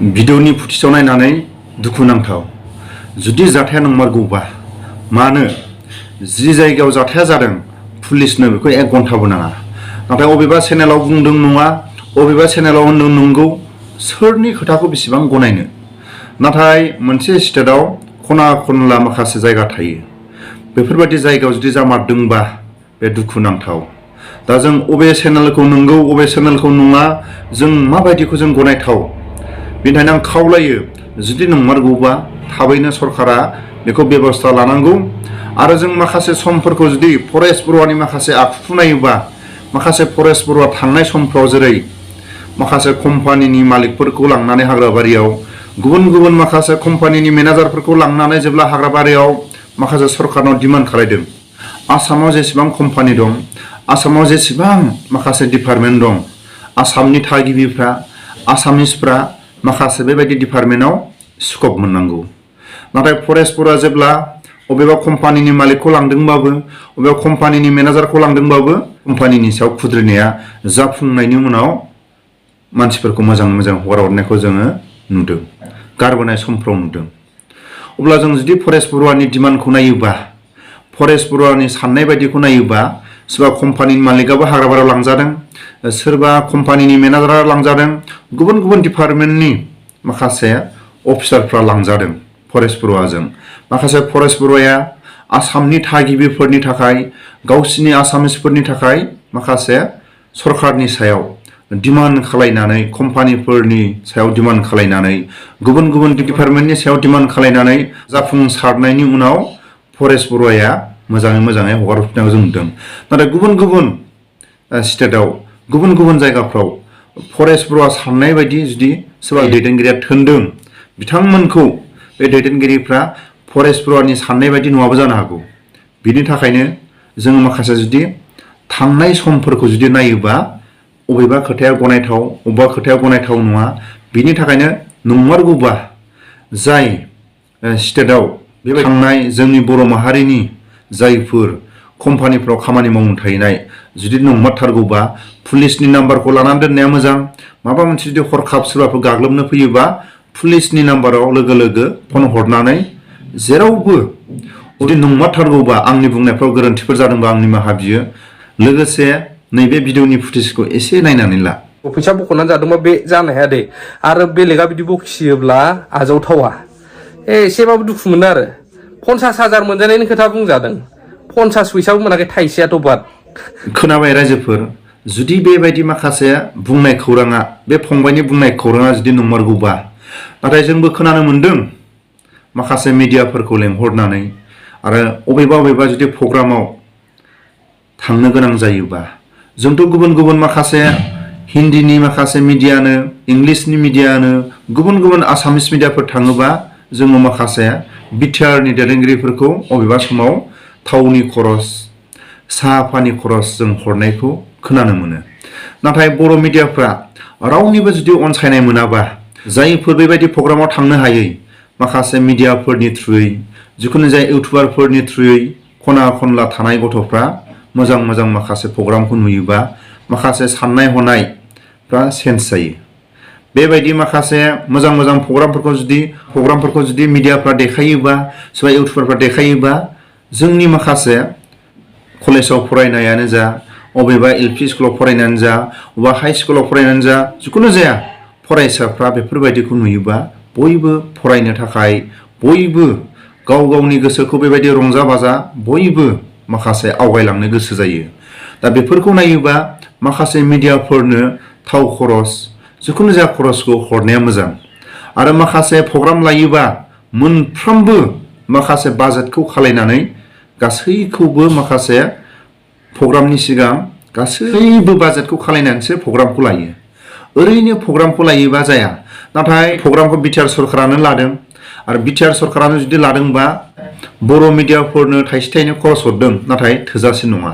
भिडिअनि फुटेजाव नायनानै दुखु नांथाव जुदि जाथाया नंमारगौबा मानो जि जायगायाव जाथाया जादों पुलिसनो बेखौ 1 घन्टाबो नाङा नाथाय अबेबा चेनेलाव बुंदों नङा अबेबा चेनेलाव होनदों नंगौ सोरनि खोथाखौ बेसेबां गनायनो नाथाय मोनसे स्टेटआव खना खनला माखासे जायगा थायो बेफोरबायदि जायगायाव जुदि जामारदोंबा बे दुखु नांथाव दा जों अबे चेनेलखौ नंगौ अबे चेनेलखौ नङा जों माबायदिखौ जों गनायथाव बेनिखायनो आं खावलायो जुदि नंमारगौबा थाबैनो सरकारा बेखौ बेबस्था लानांगौ आरो जों माखासे समफोरखौ जुदि फरेस्ट बरुवानि माखासे आखुखौ नायोबा माखासे फरेस्ट बरुवा थांनाय समफ्राव जेरै माखासे कम्पानिनि मालिकफोरखौ लांनानै हाग्राबारियाव गुबुन गुबुन माखासे कम्पानिनि मेनेजारफोरखौ लांनानै जेब्ला हाग्राबारियाव माखासे सरकारनाव डिमान्ड खालामदों आसामाव जेसेबां कम्पानि दं आसामाव जेसेबां माखासे डिपार्टमेन्ट दं आसामनि थागिबिफ्रा आसामिसफ्रा माखासे बेबायदि डिपार्टमेन्टआव स्कप मोननांगौ नाथाय फरेस्ट बरुवा जेब्ला अबेबा कम्पानिनि मालिकखौ लांदोंबाबो अबेबा कम्पानिनि मेनेजारखौ लांदोंबाबो कम्पानिनि सायाव खुद्रिनाया जाफुंनायनि उनाव मानसिफोरखौ मोजां मोजां हगारहरनायखौ जोङो नुदों गारबोनाय समफ्राव नुदों अब्ला जों जुदि फरेस्ट बरुवानि डिमान्डखौ नायोबा फरेस्ट बरुवानि साननाय बायदिखौ नायोबा सोरबा कम्पानिनि मालिकाबो हाग्राबारियाव लांजादों सोरबा कम्पानिनि मेनेजारा लांजादों गुबुन गुबुन डिपार्टमेन्टनि माखासे अफिसारफ्रा लांजादों फरेस्ट बरुवाजों माखासे फरेस्ट बरुवाया आसामनि थागिबिफोरनि थाखाय गावसिनि आसामिसफोरनि थाखाय माखासे सरकारनि सायाव डिमान्ड खालायनानै कम्पानिफोरनि सायाव डिमान्ड खालायनानै गुबुन गुबुन डिपार्टमेन्टनि सायाव डिमान्ड खालायनानै जाफुंसारनायनि उनाव फरेस्ट बरुवाया मोजाङै हगारफिननायखौ जों नुदों नाथाय गुबुन गुबुन स्टेटआव गुबुन गुबुन जायगाफ्राव फरेस्ट बरुवा साननाय बायदि जुदि सोरबा दैदेनगिरिया थोनदों बिथांमोनखौ बे दैदेनगिरिफ्रा फरेस्ट बरुवानि साननाय बायदि नङाबो जानो हागौ बिनि थाखायनो जोङो माखासे जुदि थांनाय समफोरखौ जुदि नायोबा अबेबा खोथाया गनायथाव अबेबा खोथाया गनायथाव नङा बिनि थाखायनो नंमारगौबा जाय स्टेटआव बेबायदि थांनाय जोंनि बर' माहारिनि जायफोर कम्पानिफ्राव खामानि मावनो थाहैनाय जुदि नंमारथारगौबा पुलिसनि नाम्बारखौ लानानै दोननाया मोजां माबा मोनसे जुदि हरखाब सोरबाफोर गाग्लोबनो फैयोबा पुलिसनि नाम्बाराव लोगो लोगो फन हरनानै जेरावबो जुदि नंमारथारगौबा आंनि बुंनायफ्राव गोरोन्थिफोर जादोंबा आं निमाहा बियो लोगोसे नैबे भिडिअनि फुटेजखौ एसे नायनानै ला फैसा बख'नानै जादोंबा बे जानो हाया दे आरो बेलेगा बिदि बखियोब्ला आजावथावा एसेबाबो दुखु मोनो आरो 50,000 मोनजानायनि खोथा बुंजादों 50 फैसाबो मोनाखै थाइसेयाथ' बाद खोनाबाय रायजोफोर जुदि बेबायदि माखासे बुंनाय खौराङा बे फंबायनि बुंनाय खौराङा जुदि नंमारगौबा नाथाय जोंबो खोनानो मोनदों माखासे मिडियाफोरखौ लेंहरनानै आरो अबेबा जुदि प्रग्रामाव थांनो गोनां जायोबा जोंथ' गुबुन गुबुन माखासे हिन्दीनि माखासे मिडियानो इंलिशनि मिडियानो गुबुन गुबुन आसामिस मिडियाफोर थाङोबा जोङो माखासे बिटिआरनि दैदेनगिरिफोरखौ अबेबा समाव थावनि खरस साहा पानि खरस जों हरनायखौ खोनानो मोनो नाथाय बर' मिडियाफ्रा रावनिबो जुदि अनसायनाय मोनाबा जायफोर बेबायदि प्रग्रामाव थांनो हायै माखासे मिडियाफोरनि थ्रुयै जिखुनु जाय इउटुबारफोरनि थ्रुयै खना खनला थानाय गथ'फ्रा मोजां माखासे प्रग्रामखौ नुयोबा माखासे साननाय हनायफ्रा चेन्ज जायो बेबायदि माखासे मोजां प्रग्रामफोरखौ जुदि मिडियाफ्रा देखायोबा सोरबा इउटुबारफ्रा देखायोबा जोंनि माखासे कलेजाव फरायनायानो जा अबेबा एलपि स्कुलाव फरायनायानो जा अबेबा हाई स्कुलाव फरायनायानो जा जिखुनु जाया फरायसाफ्रा बेफोरबायदिखौ नुयोबा बयबो फरायनो थाखाय बयबो गाव गावनि गोसोखौ बेबायदि रंजा बाजा बयबो माखासे आवगायलांनो गोसो जायो दा बेफोरखौ नायोबा माखासे मिडियाफोरनो थाव खरस जिखुनु जाया खरसखौ हरनाया मोजां आरो माखासे प्रग्राम लायोबा मोनफ्रोमबो माखासे बाजेटखौ खालायनानै गासैखौबो माखासे प्रग्रामनि सिगां गासैबो बाजेटखौ खालायनानैसो प्रग्रामखौ लायो ओरैनो प्रग्रामखौ लायोबा जाया नाथाय प्रग्रामखौ बिटिआर सरकारानो लादों आरो बिटिआर सरकारानो जुदि लादोंबा बर' मिडियाफोरनो थाइसे थाइनै खरस हरदों नाथाय थोजासे नङा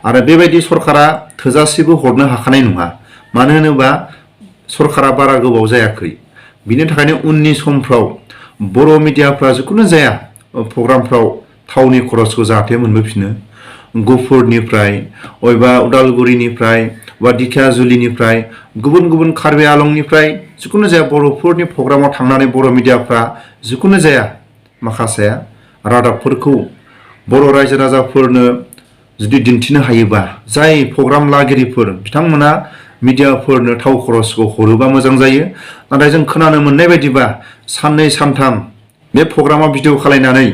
आरो बेबायदि सरकारा थोजासेबो हरनो हाखानाय नङा मानो होनोबा सरकारा बारा गोबाव जायाखै बिनि थाखायनो उननि समफ्राव बर' मिडियाफ्रा जिखुनु जाया प्रग्रामफ्राव थावनि खरसखौ जाहाथे मोनबोफिनो गुफुरनिफ्राय अबेबा उदालगुरिनिफ्राय बा दिखियाजुलिनिफ्राय गुबुन गुबुन कार्बि आलंनिफ्राय जिखुनु जाया बर'फोरनि प्रग्रामाव थांनानै बर' मिडियाफ्रा जिखुनु जाया माखासे रादाबफोरखौ बर' रायजो राजाफोरनो जुदि दिन्थिनो हायोबा जाय प्रग्राम लागिरिफोर बिथांमोना मिडियाफोरनो थाव खरसखौ हरोबा मोजां जायो नाथाय जों खोनानो मोननाय बायदिबा साननै सानथाम बे प्रग्रामाव भिडिअ खालायनानै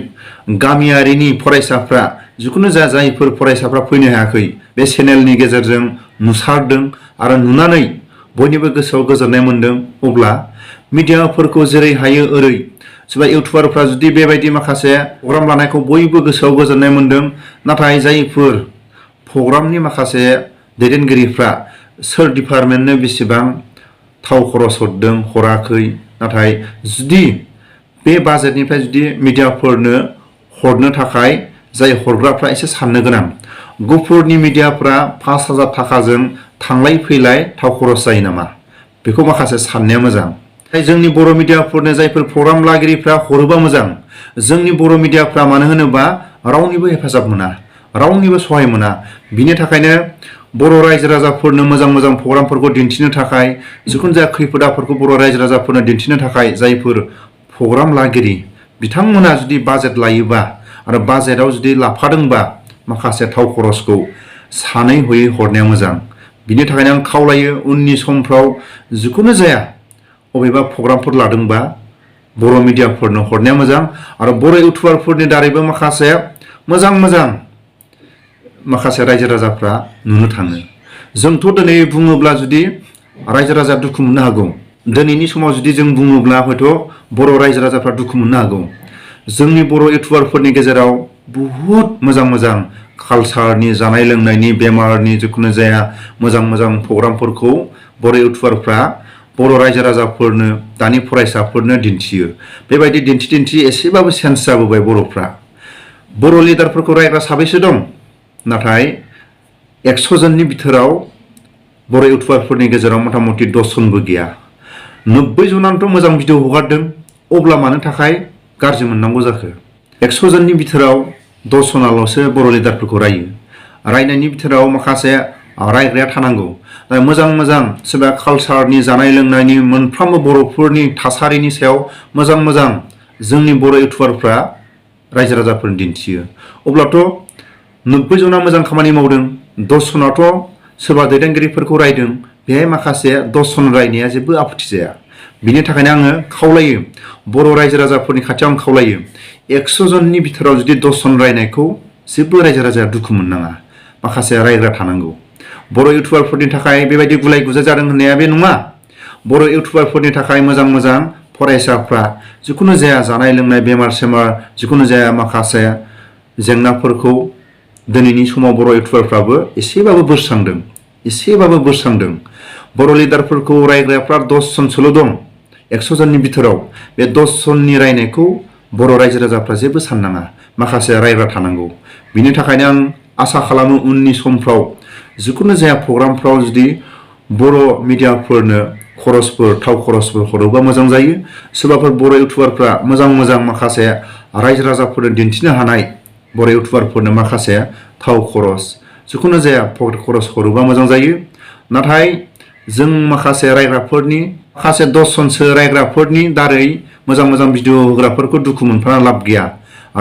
गामियारिनि फरायसाफ्रा जिखुनु जाया जायफोर फरायसाफ्रा फैनो हायाखै बे चेनेलनि गेजेरजों नुसारदों आरो नुनानै बयनिबो गोसोआव गोजोननाय मोनदों अब्ला मिडियाफोरखौ जेरै हायो ओरै सोरबा इउटुबारफ्रा जुदि बेबायदि माखासे प्रग्राम लानायखौ बयबो गोसोआव गोजोननाय मोनदों नाथाय जायफोर प्रग्रामनि माखासे दैदेनगिरिफ्रा सोर डिपार्टमेन्टनो बेसेबां थाव खरस हरदों हराखै नाथाय जुदि बे बाजेटनिफ्राय जुदि मिडियाफोरनो हरनो थाखाय जाय हरग्राफ्रा एसे साननो गोनां गुफुरनि मिडियाफ्रा 5,000 थाखाजों थांलाय फैलाय थाव खरस जायो नामा बेखौ माखासे साननाया मोजां जोंनि बर' मिडियाफोरनो जायफोर प्रग्राम लागिरिफ्रा हरोबा मोजां जोंनि बर' मिडियाफ्रा मानो होनोबा रावनिबो हेफाजाब मोना रावनिबो सहाय मोना बिनि थाखायनो बर' रायजो राजाफोरनो मोजां मोजां प्रग्रामफोरखौ दिन्थिनो थाखाय जिखुनु जाया खैफोद आफोदखौ बर' रायजो राजाफोरनो दिन्थिनो थाखाय जायफोर प्रग्राम लागिरि बिथांमोना जुदि बाजेट लायोबा आरो बाजेटाव जुदि लाफादोंबा माखासे थाव खरसखौ सानै हयै हरनाया मोजां बिनि थाखायनो आं खावलायो उननि समफ्राव जिखुनु जाया अबेबा प्रग्रामफोर लादोंबा बर' मिडियाफोरनो हरनाया मोजां आरो बर' इउटुबारफोरनि दारैबो माखासे मोजां मोजां माखासे रायजो राजाफ्रा नुनो थाङो जोंथ' दिनै बुङोब्ला जुदि रायजो राजा दुखु मोननो हागौ दिनैनि समाव जुदि जों बुङोब्ला हयथ' बर' रायजो राजाफ्रा दुखु मोननो हागौ जोंनि बर' इउटुबारफोरनि गेजेराव बहुद मोजां मोजां कालसारनि जानाय लोंनायनि बेमारनि जिखुनु जाया मोजां मोजां प्रग्रामफोरखौ बर' इउटुबारफ्रा बर' रायजो राजाफोरनो दानि फरायसाफोरनो दिन्थियो बेबायदि दिन्थि एसेबाबो सेन्स जाबोबाय बर'फ्रा बर' लिडारफोरखौ रायग्रा साबैसे दं नाथाय 100 जननि बिथोराव बर' इउटुबारफोरनि गेजेराव मथा मथि 10 जनबो गैया 90 जनानोथ' मोजां भिडिअ हगारदों अब्ला मानो थाखाय गाज्रि मोननांगौ जाखो 100 जननि बिथोराव 10 जनाल'सो बर' लिडारफोरखौ रायो रायनायनि बिथोराव माखासे रायग्राया थानांगौ मोजां मोजां सोरबा कालसारनि जानाय लोंनायनि मोनफ्रोमबो बर'फोरनि थासारिनि सायाव मोजां मोजां जोंनि बर' इउटुबारफ्रा रायजो राजाफोरनो दिन्थियो अब्लाथ' 90 जना मोजां खामानि मावदों 10 जनाथ' सोरबा दैदेनगिरिफोरखौ रायदों बेहाय माखासे 10 जन रायनाया जेबो आपत्ति जाया बिनि थाखायनो आङो खावलायो बर' रायजो राजाफोरनि खाथियाव आं खावलायो 100 जननि बिथोराव जुदि 10 जन रायनायखौ जेबो रायजो राजाया दुखु मोननाङा माखासे रायग्रा थानांगौ बर' इउटुबारफोरनि थाखाय बेबायदि गुलाय गुजाय जादों होननाया बे नङा बर' इउटुबारफोरनि थाखाय मोजां मोजां फरायसाफ्रा जिखुनु जाया जानाय लोंनाय बेमार सेमार जिखुनु जाया माखासे जेंनाफोरखौ दिनैनि समाव बर' इउटुबारफ्राबो एसेबाबो बोस्रांदों बर' लिडारफोरखौ रायग्राफ्रा 10 जनसोल' दं 100 जननि बिथोराव बे 10 जननि रायनायखौ बर' रायजो राजाफ्रा जेबो साननाङा माखासे रायग्रा थानांगौ बिनि थाखायनो आं आसा खालामो उननि समफ्राव जिखुनु जाया प्रग्रामफ्राव जुदि बर' मिडियाफोरनो थाव खरसफोर हरोबा मोजां जायो सोरबाफोर बर' इउटुबारफ्रा मोजां मोजां माखासे रायजो राजाफोरनो दिन्थिनो हानाय बर' इउटुबारफोरनो माखासे थाव खरस जिखुनु जाया पकेट खरस हरोबा मोजां जायो नाथाय जों माखासे रायग्राफोरनि माखासे 10 जनसो रायग्राफोरनि दारै मोजां मोजां भिडिअ होग्राफोरखौ दुखु मोनफाना लाब गैया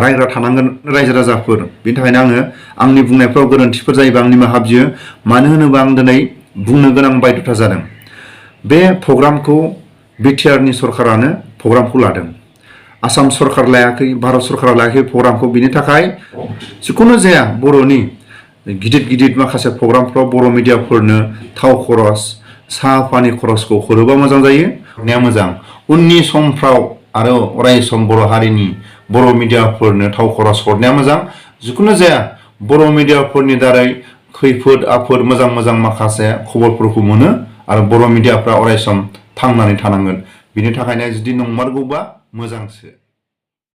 रायग्रा थानांगोन रायजो राजाफोर बिनि थाखायनो आङो आंनि बुंनायफ्राव गोरोन्थिफोर जायोबा आं निमाहा बियो मानो होनोबा आं दिनै बुंनो गोनां बायध'था जादों बे प्रग्रामखौ बिटिआरनि सरकारानो प्रग्रामखौ लादों आसाम सरकार लायाखै भारत सरकारा लायाखै प्रग्रामखौ बिनि थाखाय जिखुनु जाया बर'नि गिदिर माखासे प्रग्रामफ्राव बर' मिडियाफोरनो थाव खरस साहा पानि खरसखौ हरोबा मोजां जायो हरनाया मोजां उननि समफ्राव आरो अराय सम बर' हारिनि बर' मिडियाफोरनो थाव खरस हरनाया मोजां जिखुनु जाया बर' मिडियाफोरनि दारै खैफोद आफोद मोजां मोजां माखासे खबरफोरखौ मोनो आरो बर' मिडियाफ्रा अराय सम थांनानै थानांगोन बिनि थाखायनो जुदि नंमारगौबा मोजांसो